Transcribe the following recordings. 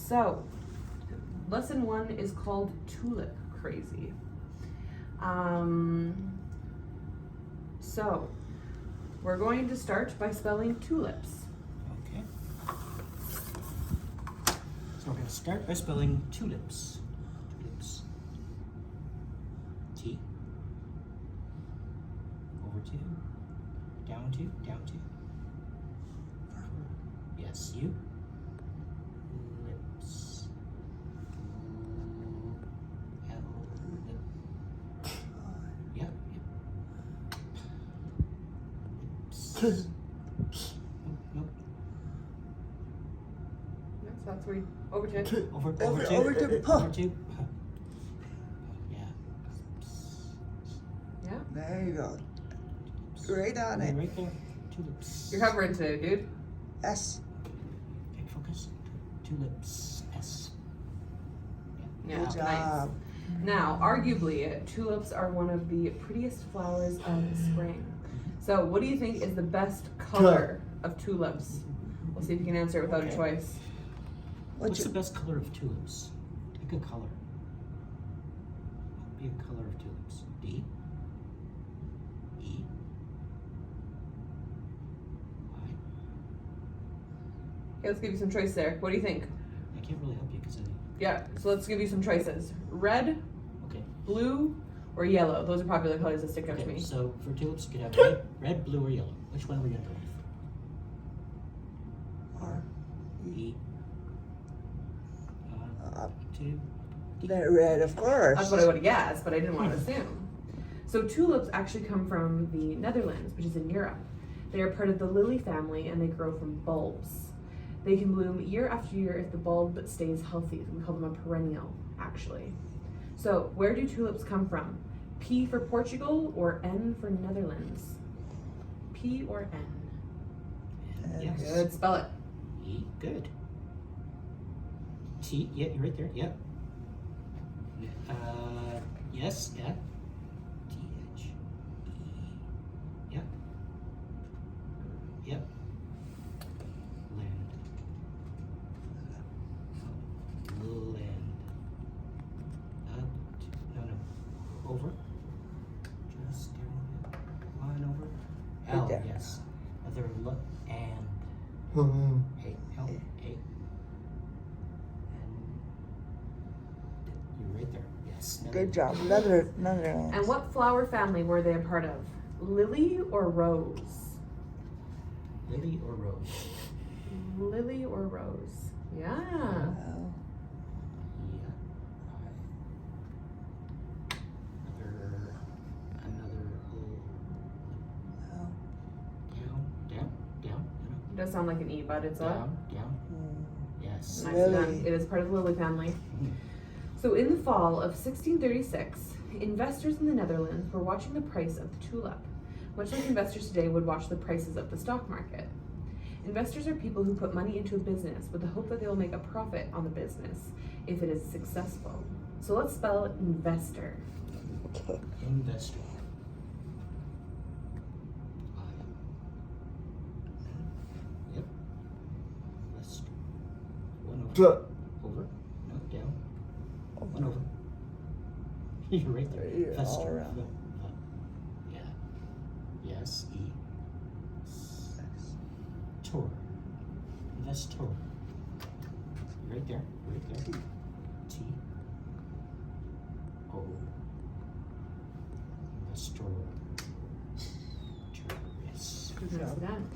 So, lesson 1 is called Tulip Crazy. So, we're going to start by spelling tulips. Okay. So we're going to start by spelling tulips. Tulips. T. Over to. Down to. Down to. Yes, you. Lips. L. Lip. Yep. Lips. Nope. Yes, that's where you, over to. Over to. Over to Over to. Yeah. Yeah, There you go. Right on it. Right there. Tulips. you're hovering today, dude. S. Okay, focus. Tulips. S. Yeah, Good job. Now, arguably, tulips are one of the prettiest flowers of spring. So, what do you think is the best color of tulips? We'll see if you can answer it without a Okay. choice. What's the best color of tulips? Pick a color. Be a color of tulips. D. E. Y. Okay, let's give you some choice there. What do you think? I can't really help you because I. Yeah, so let's give you some choices. Red, Okay. blue, or yellow. Those are popular colors that stick out to Okay. me. So for tulips, you could have red, blue, or yellow. Which one are we gonna go with? R. E. Up. Two. They're red, of course. That's what I would have guessed, but I didn't want to assume. So tulips actually come from the Netherlands, which is in Europe. They are part of the lily family and they grow from bulbs. They can bloom year after year if the bulb stays healthy. We call them a perennial, actually. So where do tulips come from? P for Portugal or N for Netherlands? P or N? Yes. Good, spell it. E. Good. T. Yeah, you're right there. Yep. Yes. Yeah. T H E. Yep. Yep. Land. Land. Up. No. Over. Just down. Line over. Right L. there. Yes. Other look and. A. L. A. You're right there. Yes. Good job. Netherlands. And what flower family were they a part of? Lily or rose? Lily or rose? Lily or rose? Yeah. Wow. Yeah. Another Wow. down. It does sound like an E, but it's a Down. Hmm. Yes. nice Lily. done. It is part of the lily family. So in the fall of 1636, investors in the Netherlands were watching the price of the tulip, much like investors today would watch the prices of the stock market. Investors are people who put money into a business with the hope that they will make a profit on the business if it is successful. So let's spell investor. Investor. Yep. Investor. One over. Over. No, down. One over. You're right there. You're all Investor. around. Yeah. Yes. E. Tor. Investor. Right there. Right there. T. O. Investor. Yes. Good Nicely job. done.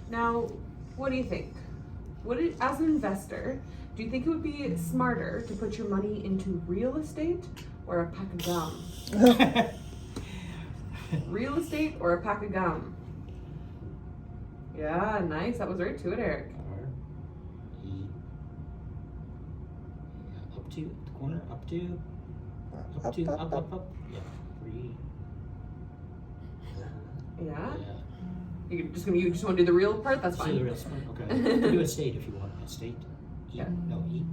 Now, what do you think? As an investor, do you think it would be smarter to put your money into real estate or a pack of gum? Real estate or a pack of gum? Yeah, nice. That was right to it, Eric. R. E. Yeah, up to the corner. Up to. Up to. Up. Yeah. 3. Yeah. Yeah. You just want to do the real part? That's So fine. the real smart. Okay. You can do estate if you want. Estate. E. Yeah. No, E.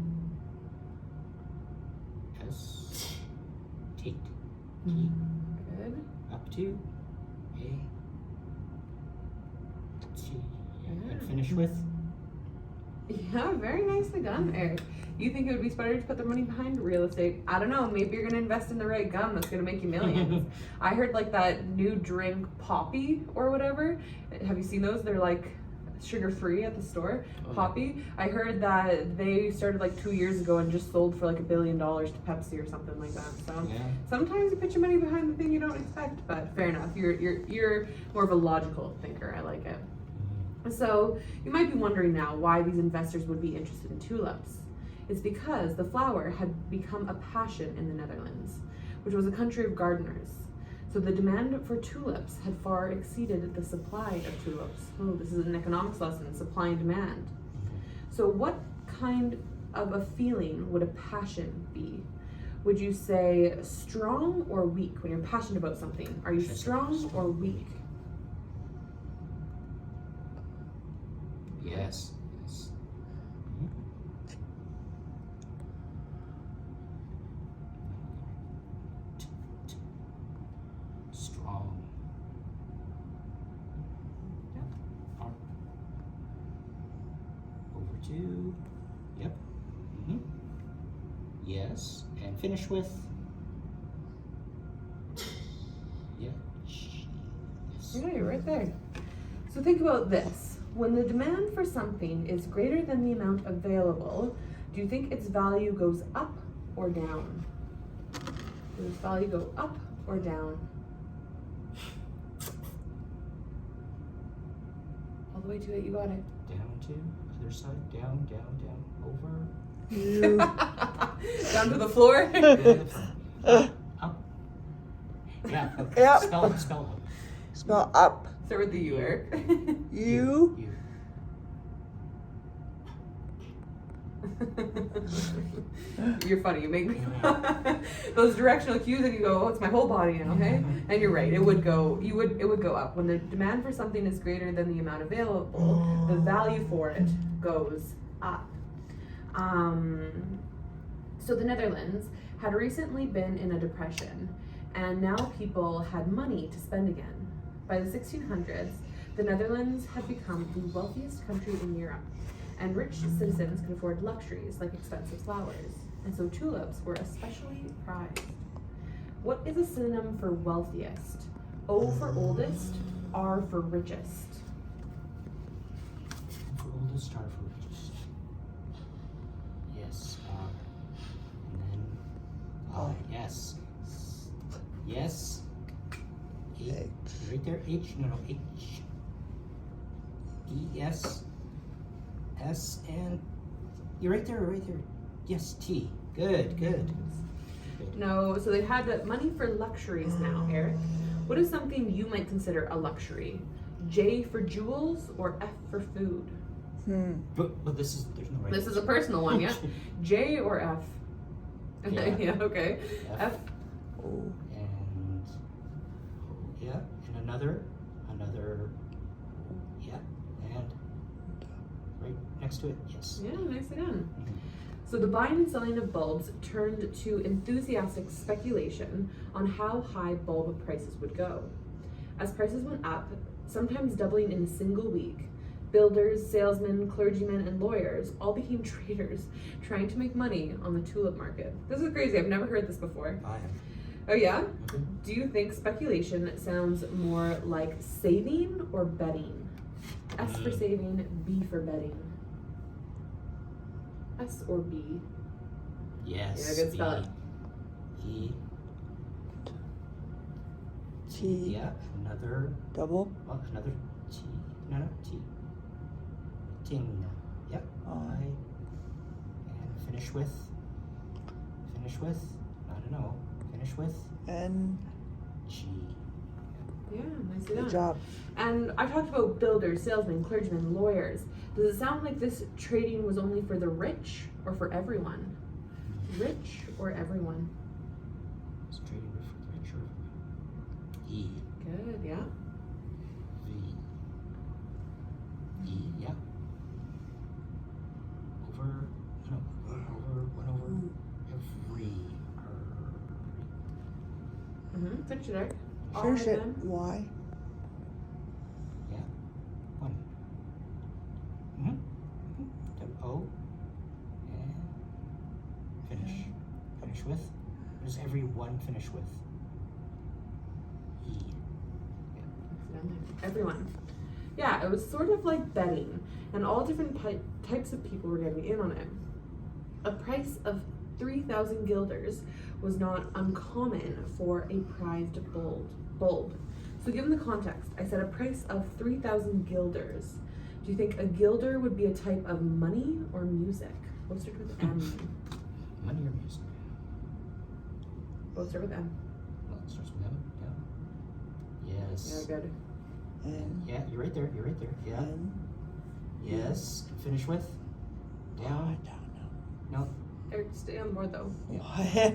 S. Tate. T. Good. Up to. A. T. Yeah. And finish with. Yeah, very nicely done, Eric. You think it would be smarter to put their money behind real estate? I don't know. Maybe you're gonna invest in the right gum that's gonna make you millions. I heard like that new drink Poppy or whatever. Have you seen those? They're like sugar-free at the store. Oh, yeah. Poppy. I heard that they started like 2 years ago and just sold for like $1 billion to Pepsi or something like that. So Yeah. sometimes you put your money behind the thing you don't expect, but fair enough. You're more of a logical thinker. I like it. So you might be wondering now why these investors would be interested in tulips. It's because the flower had become a passion in the Netherlands, which was a country of gardeners. So the demand for tulips had far exceeded the supply of tulips. Oh, this is an economics lesson, supply and demand. So what kind of a feeling would a passion be? Would you say strong or weak when you're passionate about something? Are you strong or weak? Yes. Yes. Strong. Yeah. Up. Over to. Yep. Yes. And finish with. Yeah. Yes. Yeah, you're right there. So think about this. When the demand for something is greater than the amount available, do you think its value goes up or down? Does its value go up or down? All the way to it, you got it. Down to other side. Down, down, down. Over. You. Down to the floor? Up. Yeah. Okay. Yep. Spell up. Spell up. Spell up. Start with the U, Eric. You. You. You're funny. You make me those directional cues, and you go, "Oh, it's my whole body now." Okay, and you're right. It would go. It would go up when the demand for something is greater than the amount available. The value for it goes up. So the Netherlands had recently been in a depression, and now people had money to spend again. By the 1600s, the Netherlands had become the wealthiest country in Europe, and rich citizens could afford luxuries like expensive flowers, and so tulips were especially prized. What is a synonym for wealthiest? O for oldest, R for richest. For oldest, R for richest. Yes. And then. Yes. Yes. H. Right there. H. No. H. E. S. S. And. You're right there. Right there. Yes. T. Good. Good. No, so they had money for luxuries now, Eric. What is something you might consider a luxury? J for jewels or F for food? But this is there's no right. This is a personal one, yeah? J or F? Yeah. Yeah, okay. F. O. And yeah, and another, yeah, and right next to it, yes. Yeah, nicely done. So the buying and selling of bulbs turned to enthusiastic speculation on how high bulb prices would go. As prices went up, sometimes doubling in a single week, builders, salesmen, clergymen, and lawyers all became traders trying to make money on the tulip market. This is crazy. I've never heard this before. I have. Oh yeah? Okay. Do you think speculation sounds more like saving or betting? S for saving, B for betting. S or B? Yes. Yeah, good spell it. E. T. Yeah, another. Double. Well, another T. No, T. Ting. Yep. I. And finish with. I don't know. Finish with N. G. Yeah, nicely Good done. job. And I talked about builders, salesmen, clergymen, lawyers. Does it sound like this trading was only for the rich or for everyone? Rich or everyone? It's trading with the rich or E. Good, yeah. V. E. Yeah. Over. No. Over. 1 over. Every. Finish it, Eric. Finish it. then. Y. Yeah. 1. O. And Finish with. What does every one finish with? E. Everyone. Yeah, it was sort of like betting, and all different types of people were getting in on it. A price of 3,000 guilders was not uncommon for a prized bulb. So given the context, I said a price of 3,000 guilders. Do you think a guilder would be a type of money or music? Both start with M. Money or music? Both start with M. Well, it starts with M. Yeah. Yes. Yeah, good. N. Yeah, you're right there. You're right there. Yeah. N. Yes. Finish with. I Down. don't No. Eric, stay on board though. know. I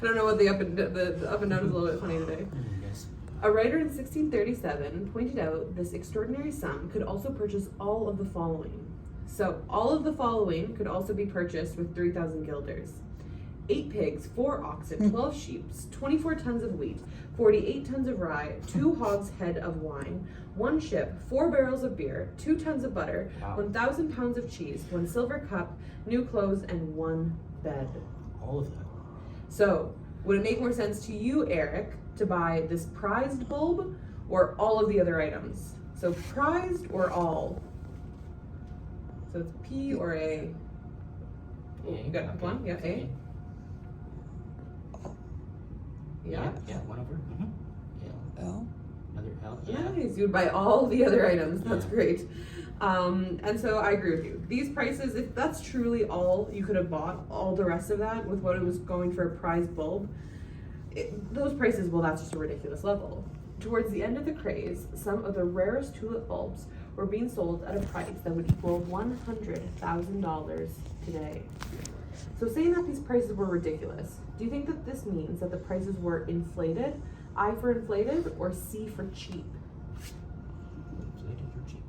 don't know what the up and down is a little bit funny today. Yes. A writer in 1637 pointed out this extraordinary sum could also purchase all of the following. So all of the following could also be purchased with 3,000 guilders. 8 pigs, 4 oxen, 12 sheep, 24 tons of wheat, 48 tons of rye, 2 hogs head of wine, 1 ship, 4 barrels of beer, 2 tons of butter, Wow. 1,000 pounds of cheese, 1 silver cup, new clothes, and 1 bed. All of them. So, would it make more sense to you, Eric, to buy this prized bulb or all of the other items? So, prized or all? So, it's P or A? Oh, you got okay. one? Yeah, A? Yeah. Yeah. One over. Mm-hmm. Yeah. L. Another L. Yeah. Nice. You would buy all the other items. That's Yeah. great. And so I agree with you. These prices, if that's truly all you could have bought, all the rest of that with what it was going for a prized bulb, those prices, well, that's just a ridiculous level. Towards the end of the craze, some of the rarest tulip bulbs were being sold at a price that would equal $100,000 today. So saying that these prices were ridiculous, do you think that this means that the prices were inflated, I for inflated, or C for cheap? Inflated or cheap?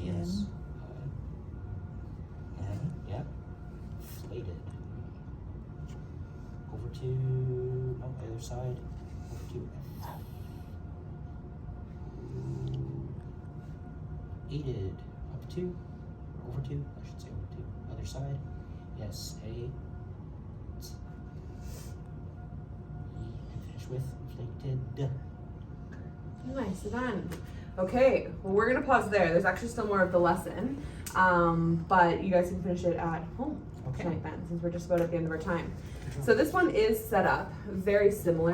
N. Yes. N. Yeah. Inflated. Over to no, the other side. Over to F. Aided. Up to. Or over to. I should say over to. Other side. Yes. A. E. And finish with inflated. Nice, done. Okay, well, we're gonna pause there. There's actually still more of the lesson, but you guys can finish it at home Okay. tonight then, since we're just about at the end of our time. So this one is set up very similar